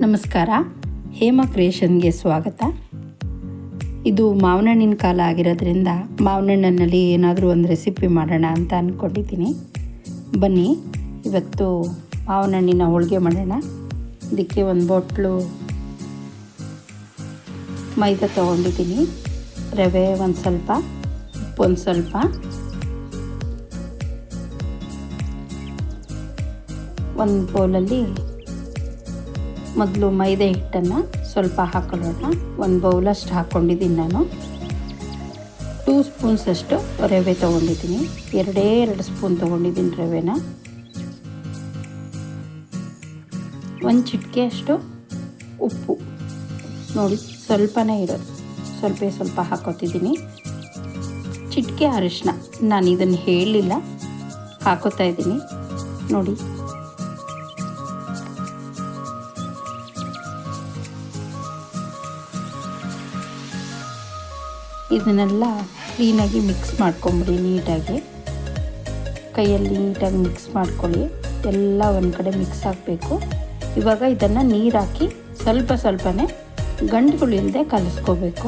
ನಮಸ್ಕಾರ, ಹೇಮಾ ಕ್ರಿಯೇಷನ್ಗೆ ಸ್ವಾಗತ. ಇದು ಮಾವಿನ ಹಣ್ಣಿನ ಕಾಲ ಆಗಿರೋದ್ರಿಂದ ಮಾವಿನ ಹಣ್ಣಿನಲ್ಲಿ ಏನಾದರೂ ಒಂದು ರೆಸಿಪಿ ಮಾಡೋಣ ಅಂತ ಅಂದ್ಕೊಂಡಿದ್ದೀನಿ. ಬನ್ನಿ, ಇವತ್ತು ಮಾವಿನ ಹಣ್ಣಿನ ಹೋಳಿಗೆ ಮಾಡೋಣ. ಇದಕ್ಕೆ ಒಂದು ಬೊಟ್ಲು ಮೈದಾ ತೊಗೊಂಡಿದ್ದೀನಿ, ರವೆ ಒಂದು ಸ್ವಲ್ಪ, ಉಪ್ಪು ಒಂದು ಸ್ವಲ್ಪ, ಒಂದು ಬೌಲಲ್ಲಿ ಮೊದಲು ಮೈದಾ ಹಿಟ್ಟನ್ನು ಸ್ವಲ್ಪ ಹಾಕೊಳ್ಳೋಣ. ಒಂದು ಬೌಲಷ್ಟು ಹಾಕ್ಕೊಂಡಿದ್ದೀನಿ ನಾನು. 2 ಸ್ಪೂನ್ಸಷ್ಟು ರವೆ ತೊಗೊಂಡಿದ್ದೀನಿ, ಎರಡು ಸ್ಪೂನ್ ತೊಗೊಂಡಿದ್ದೀನಿ ರವೆನ. ಒಂದು ಚಿಟಿಕೆಯಷ್ಟು ಉಪ್ಪು, ನೋಡಿ ಸ್ವಲ್ಪನೇ ಇರೋದು, ಸ್ವಲ್ಪ ಹಾಕೋತಿದ್ದೀನಿ. ಚಿಟಿಕೆ ಅರಿಶಿನ, ನಾನು ಇದನ್ನು ಹೇಳಲಿಲ್ಲ, ಹಾಕೋತಾ ಇದ್ದೀನಿ ನೋಡಿ. ಇದನ್ನೆಲ್ಲ ಕ್ಲೀನಾಗಿ ಮಿಕ್ಸ್ ಮಾಡ್ಕೊಂಬಿಡಿ, ನೀಟಾಗಿ ಕೈಯಲ್ಲಿ ನೀಟಾಗಿ ಮಿಕ್ಸ್ ಮಾಡ್ಕೊಳ್ಳಿ. ಎಲ್ಲ ಒಂದು ಕಡೆ ಮಿಕ್ಸ್ ಆಗಬೇಕು. ಇವಾಗ ಇದನ್ನು ನೀರು ಹಾಕಿ ಸ್ವಲ್ಪನೇ ಗಂಟುಗಳಿಲ್ಲದೆ ಕಲಿಸ್ಕೋಬೇಕು.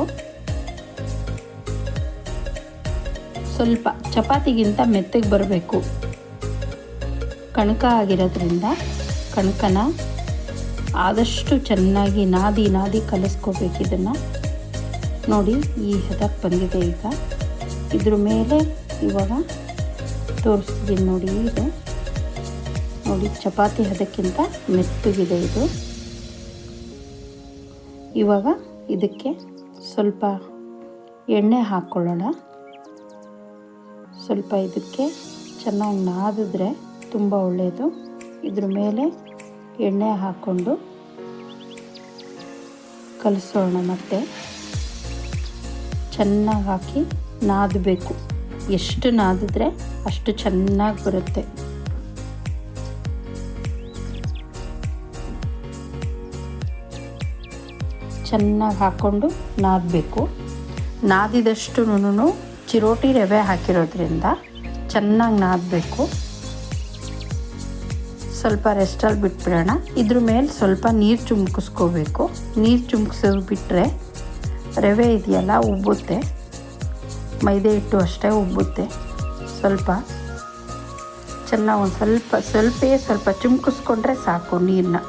ಸ್ವಲ್ಪ ಚಪಾತಿಗಿಂತ ಮೆತ್ತಗೆ ಬರಬೇಕು. ಕಣಕ ಆಗಿರೋದ್ರಿಂದ ಕಣಕನ ಆದಷ್ಟು ಚೆನ್ನಾಗಿ ನಾದಿ ಕಲಿಸ್ಕೋಬೇಕು. ಇದನ್ನು ನೋಡಿ, ಈ ಹದಕ್ಕೆ ಬಂದಿದೆ. ಈಗ ಇದ್ರ ಮೇಲೆ ಇವಾಗ ತೋರಿಸ್ತೀನಿ ನೋಡಿ. ಇದು ನೋಡಿ, ಚಪಾತಿ ಹದಕ್ಕಿಂತ ಮೆತ್ತಗಿದೆ ಇದು. ಇವಾಗ ಇದಕ್ಕೆ ಸ್ವಲ್ಪ ಎಣ್ಣೆ ಹಾಕ್ಕೊಳ್ಳೋಣ. ಸ್ವಲ್ಪ ಇದಕ್ಕೆ ಚೆನ್ನಾಗಿ ನಾದಿದ್ರೆ ತುಂಬ ಒಳ್ಳೆಯದು. ಇದ್ರ ಮೇಲೆ ಎಣ್ಣೆ ಹಾಕ್ಕೊಂಡು ಕಲಿಸೋಣ. ಮತ್ತೆ ಚೆನ್ನಾಗಿ ಹಾಕಿ ನಾದಬೇಕು. ಎಷ್ಟು ನಾದಿದ್ರೆ ಅಷ್ಟು ಚೆನ್ನಾಗಿ ಬರುತ್ತೆ. ಚೆನ್ನಾಗಿ ಹಾಕ್ಕೊಂಡು ನಾದಬೇಕು. ನಾದಿದಷ್ಟು ಚಿರೋಟಿ ರವೆ ಹಾಕಿರೋದ್ರಿಂದ ಚೆನ್ನಾಗಿ ನಾದಬೇಕು. ಸ್ವಲ್ಪ ರೆಸ್ಟಲ್ಲಿ ಬಿಟ್ಬಿಡೋಣ. ಇದ್ರ ಮೇಲೆ ಸ್ವಲ್ಪ ನೀರು ಚುಮ್ಕಿಸ್ಕೋಬೇಕು. ನೀರು ಚುಮ್ಕಿಸೋದು ಬಿಟ್ಟರೆ ರವೆ ಇದೆಯಲ್ಲ ಉಬ್ಬುತ್ತೆ, ಮೈದಾ ಹಿಟ್ಟು ಅಷ್ಟೇ ಉಬ್ಬುತ್ತೆ. ಸ್ವಲ್ಪ ಚೆನ್ನಾಗಿ ಒಂದು ಸ್ವಲ್ಪ ಚುಮ್ಕಿಸ್ಕೊಂಡ್ರೆ ಸಾಕು. ನೀರನ್ನ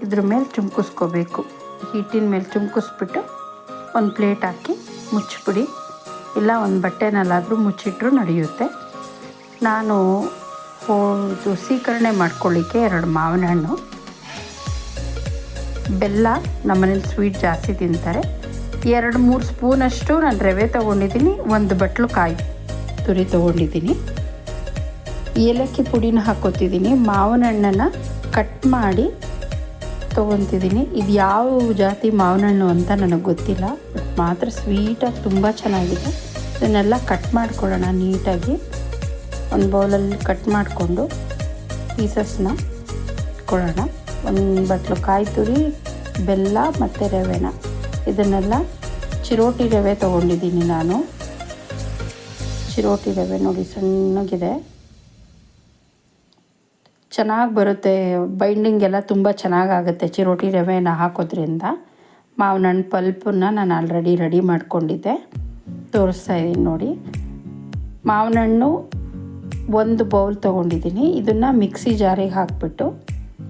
ಇದ್ರ ಮೇಲೆ ಚುಮ್ಕಿಸ್ಕೋಬೇಕು. ಹಿಟ್ಟಿನ ಮೇಲೆ ಚುಮ್ಕಿಸ್ಬಿಟ್ಟು ಒಂದು ಪ್ಲೇಟ್ ಹಾಕಿ ಮುಚ್ಚಿಬಿಡಿ, ಇಲ್ಲ ಒಂದು ಬಟ್ಟೆನಲ್ಲಾದರೂ ಮುಚ್ಚಿಟ್ರೂ ನಡೆಯುತ್ತೆ. ನಾನು ಇದು ಸೀಕರಣೆ ಮಾಡ್ಕೊಳ್ಳಿಕ್ಕೆ 2 ಮಾವಿನ ಹಣ್ಣು, ಬೆಲ್ಲ, ನಮ್ಮನೇಲಿ ಸ್ವೀಟ್ ಜಾಸ್ತಿ ತಿಂತಾರೆ, 2-3 ಸ್ಪೂನಷ್ಟು ನಾನು ರವೆ ತೊಗೊಂಡಿದ್ದೀನಿ, 1 ಬಟ್ಲು ಕಾಯಿ ತುರಿ ತೊಗೊಂಡಿದ್ದೀನಿ, ಏಲಕ್ಕಿ ಪುಡಿನ ಹಾಕೋತಿದ್ದೀನಿ, ಮಾವಿನ ಹಣ್ಣನ್ನು ಕಟ್ ಮಾಡಿ ತೊಗೊತಿದ್ದೀನಿ. ಇದು ಯಾವ ಜಾತಿ ಮಾವಿನ ಹಣ್ಣು ಅಂತ ನನಗೆ ಗೊತ್ತಿಲ್ಲ, ಬಟ್ ಮಾತ್ರ ಸ್ವೀಟಾಗಿ ತುಂಬ ಚೆನ್ನಾಗಿದೆ. ಇದನ್ನೆಲ್ಲ ಕಟ್ ಮಾಡ್ಕೊಳ್ಳೋಣ ನೀಟಾಗಿ. ಒಂದು ಬೌಲಲ್ಲಿ ಕಟ್ ಮಾಡಿಕೊಂಡು ಪೀಸಸ್ನ ಇಟ್ಕೊಳ್ಳೋಣ. 1 ಬಟ್ಲು ಕಾಯಿ ತುರಿ, ಬೆಲ್ಲ ಮತ್ತು ರವೆನ, ಇದನ್ನೆಲ್ಲ ಚಿರೋಟಿ ರವೆ ತೊಗೊಂಡಿದ್ದೀನಿ ನಾನು. ಚಿರೋಟಿ ರವೆ ನೋಡಿ ಸಣ್ಣಗಿದೆ, ಚೆನ್ನಾಗಿ ಬರುತ್ತೆ. ಬೈಂಡಿಂಗ್ ಎಲ್ಲ ತುಂಬ ಚೆನ್ನಾಗಾಗುತ್ತೆ ಚಿರೋಟಿ ರವೆನ ಹಾಕೋದ್ರಿಂದ. ಮಾವಿನ ಹಣ್ಣು ಪಲ್ಪನ್ನು ನಾನು ಆಲ್ರೆಡಿ ರೆಡಿ ಮಾಡ್ಕೊಂಡಿದ್ದೆ, ತೋರಿಸ್ತಾ ಇದ್ದೀನಿ ನೋಡಿ. ಮಾವಿನ ಹಣ್ಣು 1 ಬೌಲ್ ತೊಗೊಂಡಿದ್ದೀನಿ. ಇದನ್ನು ಮಿಕ್ಸಿ ಜಾರಿಗೆ ಹಾಕಿಬಿಟ್ಟು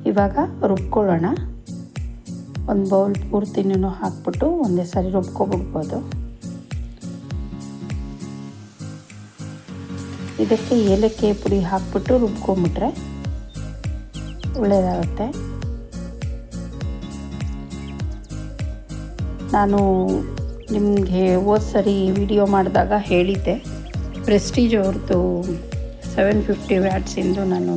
ಇವಾಗ ರುಬ್ಕೊಳ್ಳೋಣ. 1 ಬೌಲ್ ಪೂರ್ತಿನೂ ಹಾಕ್ಬಿಟ್ಟು ಒಂದೇ ಸಾರಿ ರುಬ್ಕೊಬಿಡ್ಬೋದು. ಇದಕ್ಕೆ ಏಲಕ್ಕಿ ಪುಡಿ ಹಾಕ್ಬಿಟ್ಟು ರುಬ್ಕೊಂಬಿಟ್ರೆ ಒಳ್ಳೆಯದಾಗುತ್ತೆ. ನಾನು ನಿಮಗೆ ಹೋದ ಸರಿ ವಿಡಿಯೋ ಮಾಡಿದಾಗ ಹೇಳಿದ್ದೆ, ಪ್ರೆಸ್ಟೀಜ್ ಅವ್ರದ್ದು 750 ವ್ಯಾಟ್ಸಿಂದು ನಾನು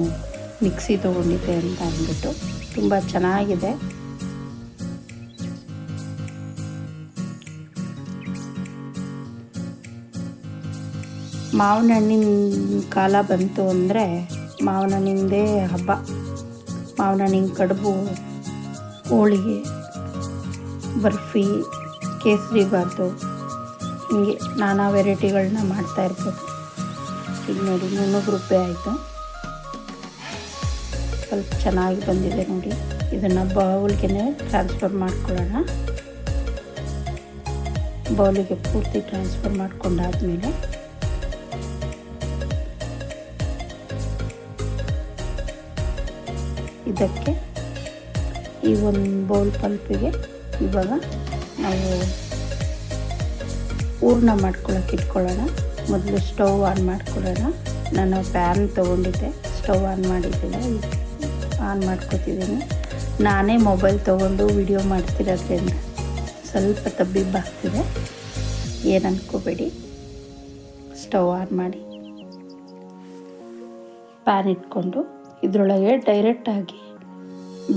ಮಿಕ್ಸಿ ತೊಗೊಂಡಿದ್ದೆ ಅಂತ ಅಂದ್ಬಿಟ್ಟು. ತುಂಬ ಚೆನ್ನಾಗಿದೆ. ಮಾವಿನ ಹಣ್ಣಿನ ಕಾಲ ಬಂತು ಅಂದರೆ ಮಾವಿನ ಹಣ್ಣಿಂದೇ ಹಬ್ಬ. ಮಾವಿನ ಹಣ್ಣಿನ ಕಡುಬು, ಹೋಳಿಗೆ, ಬರ್ಫಿ, ಕೇಸರಿ ಬಾತು, ಹೀಗೆ ನಾನಾ ವೆರೈಟಿಗಳನ್ನ ಮಾಡ್ತಾಯಿರ್ಬೋದು. ಈಗ ನೋಡಿ 300 ರೂಪಾಯಿ ಆಯಿತು. ಪಲ್ಪ್ ಚೆನ್ನಾಗಿ ಬಂದಿದೆ ನೋಡಿ. ಇದನ್ನು ಬೌಲ್ಗೆ ಟ್ರಾನ್ಸ್ಫರ್ ಮಾಡ್ಕೊಳ್ಳೋಣ. ಬೌಲಿಗೆ ಪೂರ್ತಿ ಟ್ರಾನ್ಸ್ಫರ್ ಮಾಡ್ಕೊಂಡಾದ್ಮೇಲೆ ಇದಕ್ಕೆ ಈ ಒಂದು ಬೌಲ್ ಪಲ್ಪಿಗೆ ಇವಾಗ ನಾವು ಹೂರ್ಣ ಮಾಡ್ಕೊಳ್ಳೋಕೆ ಇಟ್ಕೊಳ್ಳೋಣ. ಮೊದಲು ಸ್ಟವ್ ಆನ್ ಮಾಡ್ಕೊಳ್ಳೋಣ. ನಾನು ಪ್ಯಾನ್ ತೊಗೊಂಡಿದ್ದೆ, ಸ್ಟವ್ ಆನ್ ಮಾಡಿದ್ದಿಲ್ಲ, ಆನ್ ಮಾಡ್ಕೊತಿದ್ದೀನಿ. ನಾನೇ ಮೊಬೈಲ್ ತೊಗೊಂಡು ವಿಡಿಯೋ ಮಾಡ್ತಿರೋದ್ರಿಂದ ಸ್ವಲ್ಪ ತಬ್ಬಿಬ್ಬಾಗ್ತಿದೆ, ಏನು ಅನ್ಕೋಬೇಡಿ. ಸ್ಟವ್ ಆನ್ ಮಾಡಿ ಪ್ಯಾನ್ ಇಟ್ಕೊಂಡು ಇದರೊಳಗೆ ಡೈರೆಕ್ಟಾಗಿ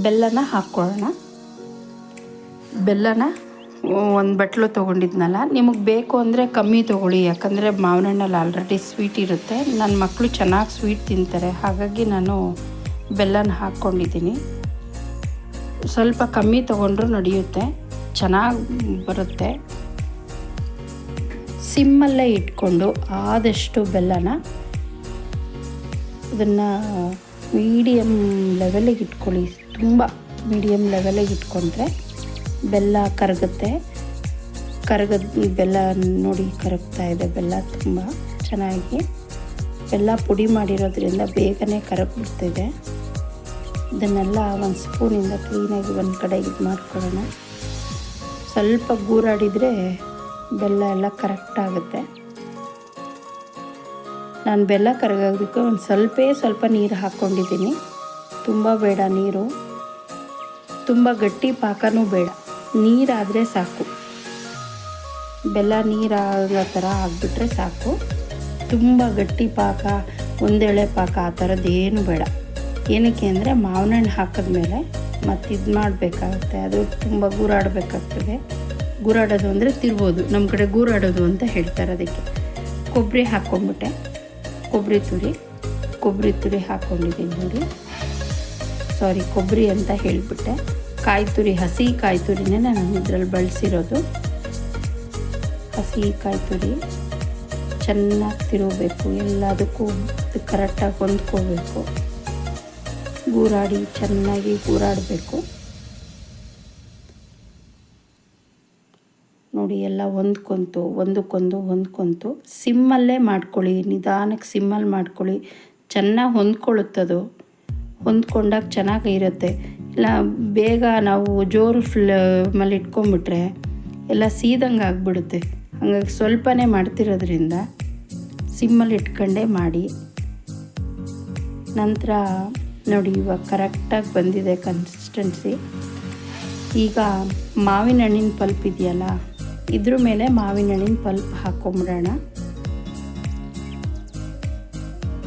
ಬೆಲ್ಲನ ಹಾಕ್ಕೊಳ್ಳೋಣ. ಬೆಲ್ಲನ ಒಂದು ಬಟ್ಲು ತೊಗೊಂಡಿದ್ನಲ್ಲ, ನಿಮಗೆ ಬೇಕು ಅಂದರೆ ಕಮ್ಮಿ ತೊಗೊಳ್ಳಿ, ಯಾಕಂದರೆ ಮಾವಿನ ಹಣ್ಣಲ್ಲಿ ಆಲ್ರೆಡಿ ಸ್ವೀಟ್ ಇರುತ್ತೆ. ನನ್ನ ಮಕ್ಕಳು ಚೆನ್ನಾಗಿ ಸ್ವೀಟ್ ತಿಂತಾರೆ, ಹಾಗಾಗಿ ನಾನು ಬೆಲ್ಲನ ಹಾಕ್ಕೊಂಡಿದ್ದೀನಿ. ಸ್ವಲ್ಪ ಕಮ್ಮಿ ತೊಗೊಂಡ್ರೂ ನಡೆಯುತ್ತೆ, ಚೆನ್ನಾಗಿ ಬರುತ್ತೆ. ಸಿಮ್ಮಲ್ಲೇ ಇಟ್ಕೊಂಡು ಆದಷ್ಟು ಬೆಲ್ಲನ ಇದನ್ನು ಮೀಡಿಯಮ್ ಲೆವೆಲಿಗೆ ಇಟ್ಕೊಳ್ಳಿ. ತುಂಬ ಮೀಡಿಯಮ್ ಲೆವೆಲಿಗೆ ಇಟ್ಕೊಂಡ್ರೆ ಬೆಲ್ಲ ಕರಗುತ್ತೆ. ಬೆಲ್ಲ ನೋಡಿ ಕರಗ್ತಾ ಇದೆ. ಬೆಲ್ಲ ತುಂಬ ಚೆನ್ನಾಗಿ ಬೆಲ್ಲ ಪುಡಿ ಮಾಡಿರೋದ್ರಿಂದ ಬೇಗನೆ ಕರಗ್ಬಿಡ್ತಿದೆ. ಇದನ್ನೆಲ್ಲ ಒಂದು ಸ್ಪೂನಿಂದ ಕ್ಲೀನಾಗಿ ಒಂದು ಕಡೆ ಇದು ಮಾಡ್ಕೊಳ್ಳೋಣ. ಸ್ವಲ್ಪ ಗೂರಾಡಿದರೆ ಬೆಲ್ಲ ಎಲ್ಲ ಕರೆಕ್ಟಾಗುತ್ತೆ. ನಾನು ಬೆಲ್ಲ ಕರಗೋದಕ್ಕೆ ಒಂದು ಸ್ವಲ್ಪ ನೀರು ಹಾಕ್ಕೊಂಡಿದ್ದೀನಿ. ತುಂಬ ಬೇಡ ನೀರು, ತುಂಬ ಗಟ್ಟಿ ಪಾಕನೂ ಬೇಡ, ನೀರಾದರೆ ಸಾಕು. ಬೆಲ್ಲ ನೀರಾಗೋ ಥರ ಆಗಿಬಿಟ್ರೆ ಸಾಕು. ತುಂಬ ಗಟ್ಟಿ ಪಾಕ, ಒಂದೆಳೆ ಪಾಕ ಆ ಥರದ್ದು ಏನು ಬೇಡ. ಏನಕ್ಕೆ ಅಂದರೆ ಮಾವಿನ ಹಣ್ಣು ಹಾಕಿದ್ಮೇಲೆ ಮತ್ತು ಇದು ಮಾಡಬೇಕಾಗುತ್ತೆ, ಅದು ತುಂಬ ಗೂರಾಡಬೇಕಾಗ್ತದೆ. ಗೂರಾಡೋದು ಅಂದರೆ ತಿರ್ಬೋದು, ನಮ್ಮ ಕಡೆ ಗೂರಾಡೋದು ಅಂತ ಹೇಳ್ತಾರೆ. ಅದಕ್ಕೆ ಕೊಬ್ಬರಿ ಹಾಕ್ಕೊಂಬಿಟ್ಟೆ, ಕೊಬ್ಬರಿ ತುರಿ ಹಾಕ್ಕೊಂಡಿದ್ದೀನಿ ನೋಡಿ. ಕೊಬ್ಬರಿ ಅಂತ ಹೇಳಿಬಿಟ್ಟೆ. ಕಾಯಿ ತುರಿ, ಹಸಿ ಕಾಯಿ ತುರಿನೇ ನಾನು ಇದರಲ್ಲಿ ಬಳಸಿರೋದು. ಹಸಿ ಕಾಯಿ ತುರಿ ಚೆನ್ನಾಗಿ ತಿರುಗಬೇಕು, ಎಲ್ಲದಕ್ಕೂ ಕರೆಕ್ಟಾಗಿ ಹೊಂದ್ಕೋಬೇಕು. ಚೆನ್ನಾಗಿ ಗೂರಾಡಬೇಕು ನೋಡಿ. ಎಲ್ಲ ಹೊಂದ್ಕೊಂತು ಸಿಮ್ಮಲ್ಲೇ ಮಾಡ್ಕೊಳ್ಳಿ, ನಿಧಾನಕ್ಕೆ ಸಿಮ್ಮಲ್ಲಿ ಮಾಡ್ಕೊಳ್ಳಿ. ಚೆನ್ನಾಗಿ ಹೊಂದ್ಕೊಳ್ಳುತ್ತದು. ಹೊಂದ್ಕೊಂಡಾಗ ಚೆನ್ನಾಗಿ ಇರುತ್ತೆ. ಇಲ್ಲ ಬೇಗ ನಾವು ಜೋರು ಫ್ಲೇಮಲ್ಲಿ ಇಟ್ಕೊಂಬಿಟ್ರೆ ಎಲ್ಲ ಸೀದಂಗೆ ಆಗಿಬಿಡುತ್ತೆ. ಹಾಗಾಗಿ ಸ್ವಲ್ಪನೇ ಮಾಡ್ತಿರೋದ್ರಿಂದ ಸಿಮ್ಮಲ್ಲಿ ಇಟ್ಕೊಂಡೇ ಮಾಡಿ. ನಂತರ ನೋಡಿ ಇವಾಗ ಕರೆಕ್ಟಾಗಿ ಬಂದಿದೆ ಕನ್ಸಿಸ್ಟೆನ್ಸಿ. ಈಗ ಮಾವಿನ ಹಣ್ಣಿನ ಪಲ್ಪ್ ಇದೆಯಲ್ಲ, ಇದ್ರ ಮೇಲೆ ಮಾವಿನ ಹಣ್ಣಿನ ಪಲ್ಪ್ ಹಾಕ್ಕೊಂಬಿಡೋಣ.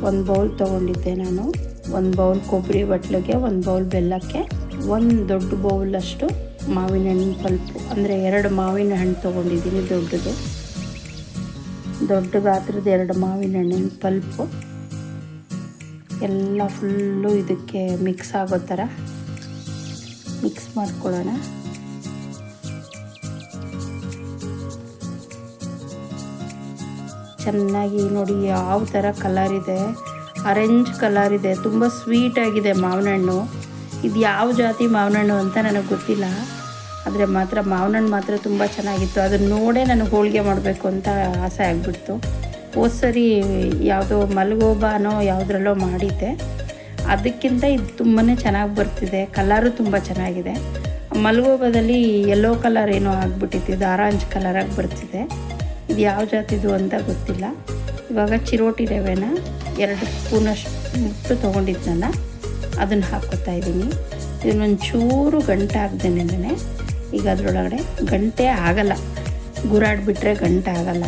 ಒಂದು ಬೌಲ್ ತೊಗೊಂಡಿದ್ದೆ ನಾನು. ಒಂದು ಬೌಲ್ ಕೊಬ್ಬರಿ ಬಟ್ಲಿಗೆ, ಒಂದು ಬೌಲ್ ಬೆಲ್ಲಕ್ಕೆ, ಒಂದು ದೊಡ್ಡ ಬೌಲಷ್ಟು ಮಾವಿನ ಹಣ್ಣಿನ ಪಲ್ಪು, ಅಂದರೆ 2 ಮಾವಿನ ಹಣ್ಣು ತೊಗೊಂಡಿದ್ದೀನಿ. ದೊಡ್ಡ ಗಾತ್ರದ 2 ಮಾವಿನ ಹಣ್ಣಿನ ಪಲ್ಪು ಎಲ್ಲ ಫುಲ್ಲು ಇದಕ್ಕೆ ಮಿಕ್ಸ್ ಆಗೋ ಥರ ಮಿಕ್ಸ್ ಮಾಡ್ಕೊಳ್ಳೋಣ. ಚೆನ್ನಾಗಿ ನೋಡಿ ಯಾವ ಥರ ಕಲರ್ ಇದೆ, ಆರೆಂಜ್ ಕಲರ್ ಇದೆ, ತುಂಬ ಸ್ವೀಟಾಗಿದೆ ಮಾವಿನ ಹಣ್ಣು. ಇದು ಯಾವ ಜಾತಿ ಮಾವಿನ ಹಣ್ಣು ಅಂತ ನನಗೆ ಗೊತ್ತಿಲ್ಲ, ಆದರೆ ಮಾತ್ರ ಮಾವಿನ ಹಣ್ಣು ಮಾತ್ರ ತುಂಬ ಚೆನ್ನಾಗಿತ್ತು. ಅದನ್ನು ನೋಡೇ ನನಗೆ ಹೋಳಿಗೆ ಮಾಡಬೇಕು ಅಂತ ಆಸೆ ಆಗಿಬಿಡ್ತು. ಸರಿ ಯಾವುದೋ ಮಲ್ಗೋಬಾನೋ ಯಾವುದ್ರಲ್ಲೋ ಮಾಡಿದ್ದೆ, ಅದಕ್ಕಿಂತ ಇದು ತುಂಬಾ ಚೆನ್ನಾಗಿ ಬರ್ತಿದೆ. ಕಲರು ತುಂಬ ಚೆನ್ನಾಗಿದೆ. ಮಲ್ಗೋಬಾದಲ್ಲಿ ಯೆಲ್ಲೋ ಕಲರ್ ಏನೋ ಆಗಿಬಿಟ್ಟಿತ್ತು, ಇದು ಆರೆಂಜ್ ಕಲರಾಗಿ ಬರ್ತಿದೆ. ಇದು ಯಾವ ಜಾತಿದು ಅಂತ ಗೊತ್ತಿಲ್ಲ. ಇವಾಗ ಚಿರೋಟಿ ರವೆನ 2 ಸ್ಪೂನಷ್ಟು ತೊಗೊಂಡಿದ್ನಲ್ಲ, ಅದನ್ನು ಹಾಕ್ಕೊತಾ ಇದ್ದೀನಿ. ಇದನ್ನೊಂಚೂರು ಗಂಟೆ ಆಗ್ದೇನೆ ಈಗ ಅದರೊಳಗಡೆ ಗಂಟೆ ಆಗಲ್ಲ, ಗುರಾಡ್ಬಿಟ್ರೆ ಗಂಟೆ ಆಗಲ್ಲ,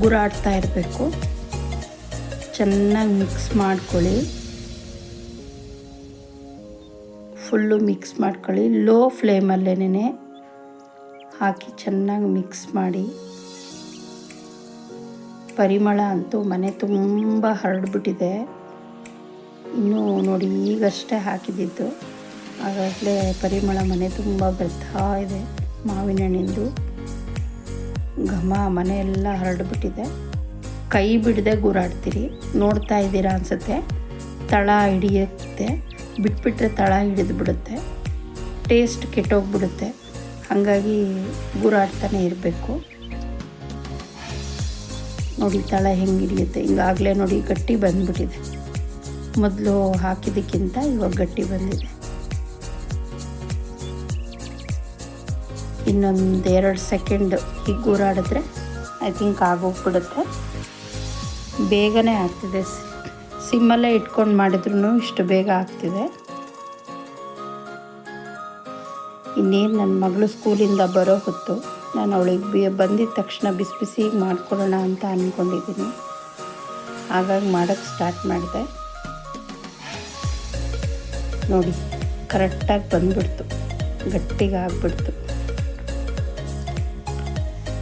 ಗುರಾಡ್ತಾ ಇರಬೇಕು. ಚೆನ್ನಾಗಿ ಮಿಕ್ಸ್ ಮಾಡ್ಕೊಳ್ಳಿ, ಫುಲ್ಲು ಮಿಕ್ಸ್ ಮಾಡ್ಕೊಳ್ಳಿ. ಲೋ ಫ್ಲೇಮಲ್ಲೇನೆ ಹಾಕಿ ಚೆನ್ನಾಗಿ ಮಿಕ್ಸ್ ಮಾಡಿ. ಪರಿಮಳ ಅಂತೂ ಮನೆ ತುಂಬ ಹರಡ್ಬಿಟ್ಟಿದೆ. ಇನ್ನೂ ನೋಡಿ ಈಗಷ್ಟೇ ಹಾಕಿದ್ದಿದ್ದು, ಆಗಾಗಲೇ ಪರಿಮಳ ಮನೆ ತುಂಬ ಬರ್ತಾ ಇದೆ. ಮಾವಿನ ಹಣ್ಣಿಂದು ಘಮ ಮನೆಯೆಲ್ಲ ಹರಡ್ಬಿಟ್ಟಿದೆ. ಕೈ ಬಿಡದೆ ಗೂರಾಡ್ತೀರಿ, ನೋಡ್ತಾ ಇದ್ದೀರಾ ಅನಿಸುತ್ತೆ. ತಳ ಹಿಡಿಯುತ್ತೆ, ಬಿಟ್ಬಿಟ್ರೆ ತಳ ಹಿಡಿದು ಬಿಡುತ್ತೆ, ಟೇಸ್ಟ್ ಕೆಟ್ಟೋಗ್ಬಿಡುತ್ತೆ. ಹಾಗಾಗಿ ಗುರಾಡ್ತಾನೆ ಇರಬೇಕು. ನೋಡಿ ತಳ ಹೆಂಗೆ ಹಿಡಿಯುತ್ತೆ. ಹಿಂಗಾಗಲೇ ನೋಡಿ ಗಟ್ಟಿ ಬಂದುಬಿಟ್ಟಿದೆ. ಮೊದಲು ಹಾಕಿದ್ದಕ್ಕಿಂತ ಇವಾಗ ಗಟ್ಟಿ ಬಂದಿದೆ. ಇನ್ನೊಂದು 2 ಸೆಕೆಂಡ್ ಹೀಗೆ ಗುರಾಡಿದ್ರೆ ಐ ಥಿಂಕ್ ಆಗೋಗ್ಬಿಡುತ್ತೆ. ಬೇಗನೆ ಆಗ್ತಿದೆ. ಸಿಮ್ಮಲ್ಲೇ ಇಟ್ಕೊಂಡು ಮಾಡಿದ್ರೂ ಇಷ್ಟು ಬೇಗ ಆಗ್ತಿದೆ. ಇನ್ನೇನು ನನ್ನ ಮಗಳು ಸ್ಕೂಲಿಂದ ಬರೋ ಹೊತ್ತು. ನಾನು ಅವಳಿಗೆ ಬಂದಿದ್ದ ತಕ್ಷಣ ಬಿಸಿ ಬಿಸಿಗೆ ಮಾಡ್ಕೊಳ್ಳೋಣ ಅಂತ ಅಂದ್ಕೊಂಡಿದ್ದೀನಿ. ಹಾಗಾಗಿ ಮಾಡೋಕ್ಕೆ ಸ್ಟಾರ್ಟ್ ಮಾಡಿದೆ. ನೋಡಿ ಕರೆಕ್ಟಾಗಿ ಬಂದುಬಿಡ್ತು, ಗಟ್ಟಿಗೆ ಆಗಿಬಿಡ್ತು.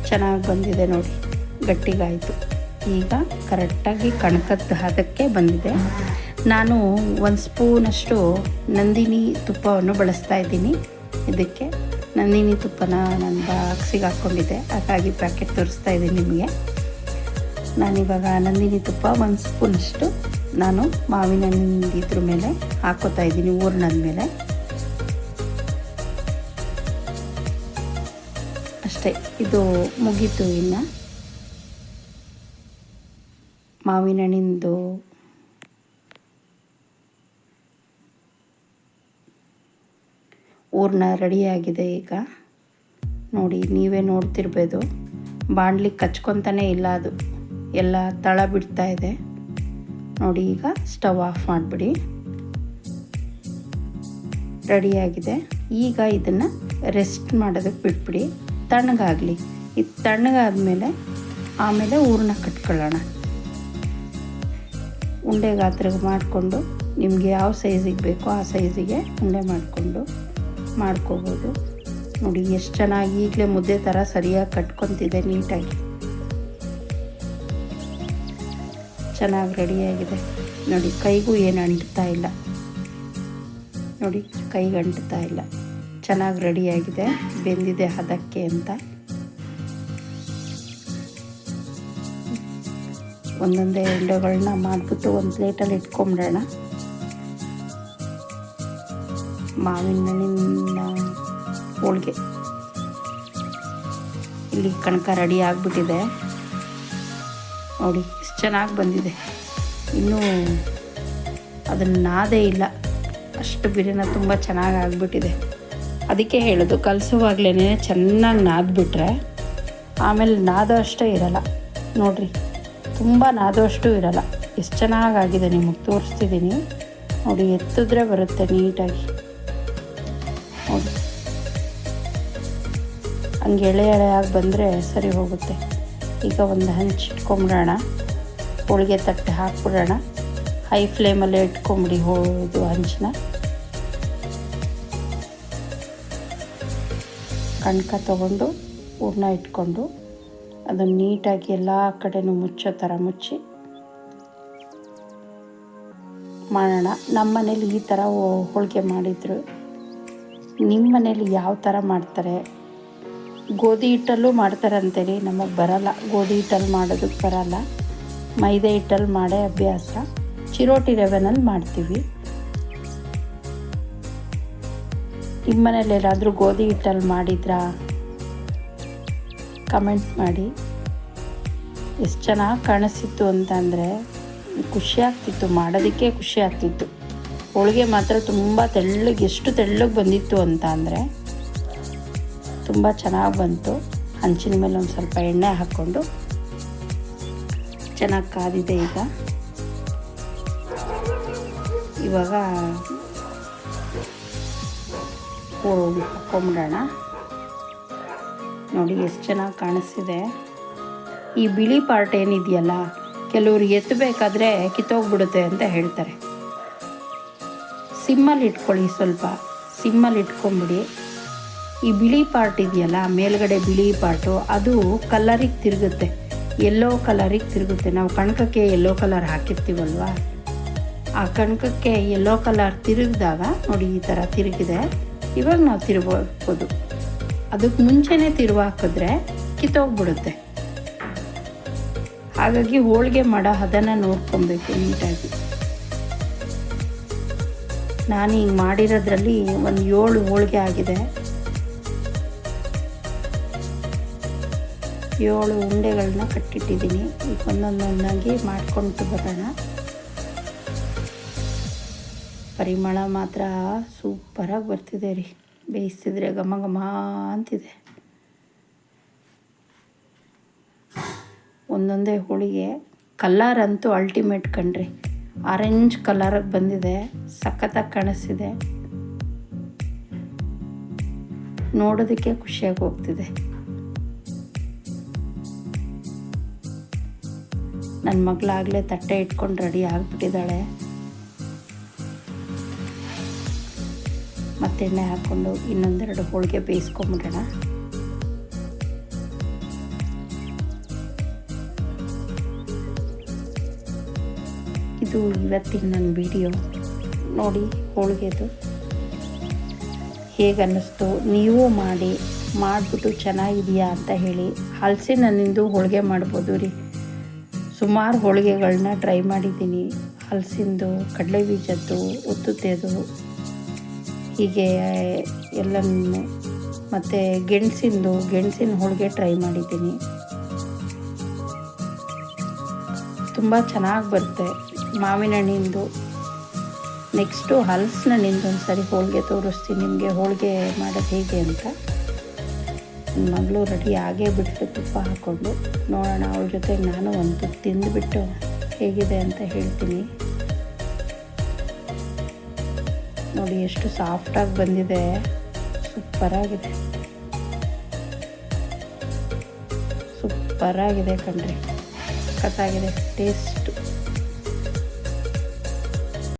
ಚೆನ್ನಾಗಿ ಬಂದಿದೆ ನೋಡಿ, ಗಟ್ಟಿಗಾಯಿತು. ಈಗ ಕರೆಕ್ಟಾಗಿ ಕಣಕದ ಹದಕ್ಕೆ ಬಂದಿದೆ. ನಾನು 1 ಸ್ಪೂನಷ್ಟು ನಂದಿನಿ ತುಪ್ಪವನ್ನು ಬಳಸ್ತಾ ಇದ್ದೀನಿ. ಇದಕ್ಕೆ ನಂದಿನಿ ತುಪ್ಪನ ನನ್ನ ಬಾಕ್ಸಿಗೆ ಹಾಕ್ಕೊಂಡಿದ್ದೆ, ಹಾಗಾಗಿ ಪ್ಯಾಕೆಟ್ ತೋರಿಸ್ತಾ ಇದ್ದೀನಿ ನಿಮಗೆ. ನಾನಿವಾಗ ನಂದಿನಿ ತುಪ್ಪ 1 ಸ್ಪೂನಷ್ಟು ನಾನು ಮಾವಿನ ಹಣ್ಣಿನ ಇದ್ರ ಮೇಲೆ ಹಾಕೋತಾ ಇದ್ದೀನಿ, ಹೂರ್ಣದ ಮೇಲೆ. ಅಷ್ಟೇ, ಇದು ಮುಗೀತು. ಇನ್ನು ಮಾವಿನ ಹಣ್ಣಿಂದು ಹೂರ್ಣ ರೆಡಿಯಾಗಿದೆ. ಈಗ ನೋಡಿ, ನೀವೇ ನೋಡ್ತಿರ್ಬೋದು, ಬಾಣಲಿ ಕಚ್ಕೊತಾನೇ ಇಲ್ಲ, ಅದು ಎಲ್ಲ ತಳ ಬಿಡ್ತಾ ಇದೆ ನೋಡಿ. ಈಗ ಸ್ಟವ್ ಆಫ್ ಮಾಡಿಬಿಡಿ. ರೆಡಿಯಾಗಿದೆ. ಈಗ ಇದನ್ನು ರೆಸ್ಟ್ ಮಾಡೋದಕ್ಕೆ ಬಿಟ್ಬಿಡಿ, ತಣ್ಣಗಾಗಲಿ. ಇದು ತಣ್ಣಗಾದ್ಮೇಲೆ ಆಮೇಲೆ ಹೂರ್ಣ ಕಟ್ಕೊಳ್ಳೋಣ. ಉಂಡೆ ಗಾತ್ರಕ್ಕೆ ಮಾಡಿಕೊಂಡು ನಿಮಗೆ ಯಾವ ಸೈಜಿಗೆ ಬೇಕೋ ಆ ಸೈಜಿಗೆ ಉಂಡೆ ಮಾಡಿಕೊಂಡು ಮಾಡ್ಕೋಬೋದು. ನೋಡಿ ಎಷ್ಟು ಚೆನ್ನಾಗಿ ಈಗಲೇ ಮುದ್ದೆ ಥರ ಸರಿಯಾಗಿ ಕಟ್ಕೊತಿದೆ, ನೀಟಾಗಿ ಚೆನ್ನಾಗಿ ರೆಡಿಯಾಗಿದೆ. ನೋಡಿ ಕೈಗೂ ಏನು ಅಂಟ್ತಾ ಇಲ್ಲ, ನೋಡಿ ಕೈಗೆ ಅಂಟ್ತಾ ಇಲ್ಲ, ಚೆನ್ನಾಗಿ ರೆಡಿಯಾಗಿದೆ, ಬೆಂದಿದೆ ಹದಕ್ಕೆ ಅಂತ. ಒಂದೊಂದೇ ಉಂಡೆಗಳನ್ನ ಮಾಡಿಬಿಟ್ಟು ಒಂದು ಪ್ಲೇಟಲ್ಲಿ ಇಟ್ಕೊಂಬಿಡೋಣ. ಮಾವಿನ ಹಣ್ಣಿನ ಹೋಳಿಗೆ ಇಲ್ಲಿ ಕಣಕ ರೆಡಿ ಆಗಿಬಿಟ್ಟಿದೆ ನೋಡಿ, ಎಷ್ಟು ಚೆನ್ನಾಗಿ ಬಂದಿದೆ. ಇನ್ನೂ ಅದನ್ನು ನಾದೇ ಇಲ್ಲ, ಅಷ್ಟು ಬಿರಿಯಾನಿ ತುಂಬ ಚೆನ್ನಾಗಿ ಆಗಿಬಿಟ್ಟಿದೆ. ಅದಕ್ಕೆ ಹೇಳೋದು, ಕಲಸುವಾಗಲೇ ಚೆನ್ನಾಗಿ ನಾದ್ಬಿಟ್ರೆ ಆಮೇಲೆ ನಾದೋ ಅಷ್ಟೇ ಇರಲ್ಲ. ನೋಡಿರಿ, ತುಂಬ ನಾದೋ ಅಷ್ಟು ಇರಲ್ಲ. ಎಷ್ಟು ಚೆನ್ನಾಗಾಗಿದೆ, ನಿಮಗೆ ತೋರಿಸ್ತಿದ್ದೀನಿ ನೋಡಿ. ಎತ್ತಿದ್ರೆ ಬರುತ್ತೆ ನೀಟಾಗಿ ನೋಡಿ. ಹಂಗೆ ಎಳೆ ಎಳೆಯಾಗಿ ಬಂದರೆ ಸರಿ ಹೋಗುತ್ತೆ. ಈಗ ಒಂದು ಹಂಚು ಇಟ್ಕೊಂಬಿಡೋಣ, ಹೋಳಿಗೆ ತಟ್ಟೆ ಹಾಕ್ಬಿಡೋಣ. ಹೈ ಫ್ಲೇಮಲ್ಲೇ ಇಟ್ಕೊಂಬಿಡಿ ಇದು ಹಂಚನ್ನ. ಕಣ್ಕ ತೊಗೊಂಡು ಹೂರ್ಣ ಇಟ್ಕೊಂಡು ಅದನ್ನು ನೀಟಾಗಿ ಎಲ್ಲ ಕಡೆನೂ ಮುಚ್ಚೋ ಥರ ಮುಚ್ಚಿ ಮಾಡೋಣ. ನಮ್ಮ ಮನೇಲಿ ಈ ಥರ ಹೋಳಿಗೆ ಮಾಡಿದರು. ನಿಮ್ಮ ಮನೇಲಿ ಯಾವ ಥರ ಮಾಡ್ತಾರೆ? ಗೋಧಿ ಹಿಟ್ಟಲ್ಲೂ ಮಾಡ್ತಾರೆ ಅಂತೇಳಿ, ನಮಗೆ ಬರಲ್ಲ. ಗೋಧಿ ಹಿಟ್ಟಲ್ಲಿ ಮಾಡೋದಕ್ಕೆ ಬರಲ್ಲ, ಮೈದಾ ಹಿಟ್ಟಲ್ಲಿ ಮಾಡೇ ಅಭ್ಯಾಸ. ಚಿರೋಟಿ ರವೆನಲ್ಲಿ ಮಾಡ್ತೀವಿ. ನಿಮ್ಮ ಮನೇಲಿ ಎಲ್ಲಾದರೂ ಗೋಧಿ ಹಿಟ್ಟಲ್ಲಿ ಮಾಡಿದ್ರಾ? ಕಮೆಂಟ್ ಮಾಡಿ. ಎಷ್ಟು ಚೆನ್ನಾಗಿ ಕಾಣಿಸ್ತಿತ್ತು ಅಂತಂದರೆ ಖುಷಿಯಾಗ್ತಿತ್ತು, ಮಾಡೋದಕ್ಕೆ ಖುಷಿ ಆಗ್ತಿತ್ತು. ಹೋಳಿಗೆ ಮಾತ್ರ ತುಂಬ ತೆಳ್ಳಗೆ, ಎಷ್ಟು ತೆಳ್ಳಗೆ ಬಂದಿತ್ತು ಅಂತ ಅಂದರೆ ತುಂಬ ಚೆನ್ನಾಗಿ ಬಂತು. ಹಂಚಿನ ಮೇಲೆ ಒಂದು ಸ್ವಲ್ಪ ಎಣ್ಣೆ ಹಾಕ್ಕೊಂಡು ಚೆನ್ನಾಗಿ ಕಾದಿದೆ. ಇವಾಗ ಹಾಕ್ಕೊಂಬಿಡೋಣ. ನೋಡಿ ಎಷ್ಟು ಚೆನ್ನಾಗಿ ಕಾಣಿಸ್ತಿದೆ. ಈ ಬಿಳಿ ಪಾರ್ಟ್ ಏನಿದೆಯಲ್ಲ, ಕೆಲವರು ಎತ್ತಬೇಕಾದ್ರೆ ಕಿತ್ತೋಗ್ಬಿಡುತ್ತೆ ಅಂತ ಹೇಳ್ತಾರೆ. ಸಿಮ್ಮಲ್ಲಿ ಇಟ್ಕೊಳ್ಳಿ, ಸ್ವಲ್ಪ ಸಿಮ್ಮಲ್ಲಿ ಇಟ್ಕೊಂಬಿಡಿ. ಈ ಬಿಳಿ ಪಾರ್ಟ್ ಇದೆಯಲ್ಲ, ಮೇಲ್ಗಡೆ ಬಿಳಿ ಪಾರ್ಟು, ಅದು ಕಲರಿಗೆ ತಿರುಗುತ್ತೆ, ಯೆಲ್ಲೋ ಕಲರಿಗೆ ತಿರುಗುತ್ತೆ. ನಾವು ಕಣಕಕ್ಕೆ ಯೆಲ್ಲೋ ಕಲರ್ ಹಾಕಿರ್ತೀವಲ್ವ, ಆ ಕಣಕಕ್ಕೆ ಯೆಲ್ಲೋ ಕಲರ್ ತಿರುಗಿದಾಗ ನೋಡಿ ಈ ಥರ ತಿರುಗಿದೆ. ಇವಾಗ ನಾವು ತಿರುಗ್ಬೋದು. ಅದಕ್ಕೆ ಮುಂಚೆನೇ ತಿರುವು ಹಾಕಿದ್ರೆ ಕಿತ್ತೋಗ್ಬಿಡುತ್ತೆ. ಹಾಗಾಗಿ ಹೋಳಿಗೆ ಮಾಡೋ ಅದನ್ನು ನೋಡ್ಕೊಬೇಕು ನೀಟಾಗಿ. ನಾನು ಹಿಂಗೆ ಮಾಡಿರೋದ್ರಲ್ಲಿ ಒಂದು 7 ಹೋಳಿಗೆ ಆಗಿದೆ. 7 ಉಂಡೆಗಳನ್ನ ಕಟ್ಟಿಟ್ಟಿದ್ದೀನಿ. ಈಗ ಒಂದೊಂದಾಗಿ ಮಾಡ್ಕೊಂಡು ಬರೋಣ. ಪರಿಮಳ ಮಾತ್ರ ಸೂಪರಾಗಿ ಬರ್ತಿದೆ ರೀ. ಬೇಯಿಸ್ತಿದ್ರೆ ಘಮ ಘಮ ಅಂತಿದೆ. ಒಂದೊಂದೇ ಹೋಳಿಗೆ ಕಲರ್ ಅಂತೂ ಅಲ್ಟಿಮೇಟ್ ಕಣ್ರಿ. ಆರೆಂಜ್ ಕಲರಾಗಿ ಬಂದಿದೆ, ಸಖತ್ತಾಗಿ ಕಾಣಿಸ್ತಿದೆ. ನೋಡೋದಕ್ಕೆ ಖುಷಿಯಾಗಿ ಹೋಗ್ತಿದೆ. ನನ್ನ ಮಗಳಾಗಲೇ ತಟ್ಟೆ ಇಟ್ಕೊಂಡು ರೆಡಿ ಆಗಿಬಿಟ್ಟಿದ್ದಾಳೆ. ಮತ್ತೆ ಎಣ್ಣೆ ಹಾಕ್ಕೊಂಡು ಇನ್ನೊಂದೆರಡು ಹೋಳಿಗೆ ಬೇಯಿಸ್ಕೊಂಬಿಡೋಣ. ಇದು ಇವತ್ತಿನ ನನ್ನ ವಿಡಿಯೋ ನೋಡಿ. ಹೋಳಿಗೆದು ಹೇಗೆ ಅನ್ನಿಸ್ತು ನೀವು ಮಾಡಿಬಿಟ್ಟು ಚೆನ್ನಾಗಿದೆಯಾ ಅಂತ ಹೇಳಿ. ಹಲಸಿನ ಹಣ್ಣಿಂದು ಹೋಳಿಗೆ ಮಾಡ್ಬೋದು ರೀ. ಸುಮಾರು ಹೋಳಿಗೆಗಳನ್ನ ಟ್ರೈ ಮಾಡಿದ್ದೀನಿ. ಹಲಸಿಂದು, ಕಡಲೆ ಬೀಜದ್ದು, ಉತ್ತುತ್ತೇದು, ಹೀಗೆ ಎಲ್ಲನೂ. ಮತ್ತು ಗೆಣಸಿನ ಹೋಳಿಗೆ ಟ್ರೈ ಮಾಡಿದ್ದೀನಿ. ತುಂಬ ಚೆನ್ನಾಗಿ ಬರುತ್ತೆ. ಮಾವಿನ ಹಣ್ಣಿಂದು, ನೆಕ್ಸ್ಟು ಹಲಸಿನ ಹಣ್ಣಿಂದು ಒಂದು ಸರಿ ಹೋಳಿಗೆ ತೋರಿಸ್ತೀನಿ ನಿಮಗೆ, ಹೋಳಿಗೆ ಮಾಡೋದು ಹೇಗೆ ಅಂತ. ನನ್ನ ಮಗಳು ರೆಡಿ ಆಗೇ ಬಿಟ್ಟು ತುಪ್ಪ ಹಾಕ್ಕೊಂಡು ನೋಡೋಣ. ಅವಳ ಜೊತೆಗೆ ನಾನು ಒಂದು ತಿಂದುಬಿಟ್ಟು ಹೇಗಿದೆ ಅಂತ ಹೇಳ್ತೀನಿ. ನೋಡಿ ಎಷ್ಟು ಸಾಫ್ಟಾಗಿ ಬಂದಿದೆ, ಸೂಪರಾಗಿದೆ. ಸೂಪರಾಗಿದೆ ಕಣ್ರಿ, ಸಖತ್ತಾಗಿದೆ ಟೇಸ್ಟ್.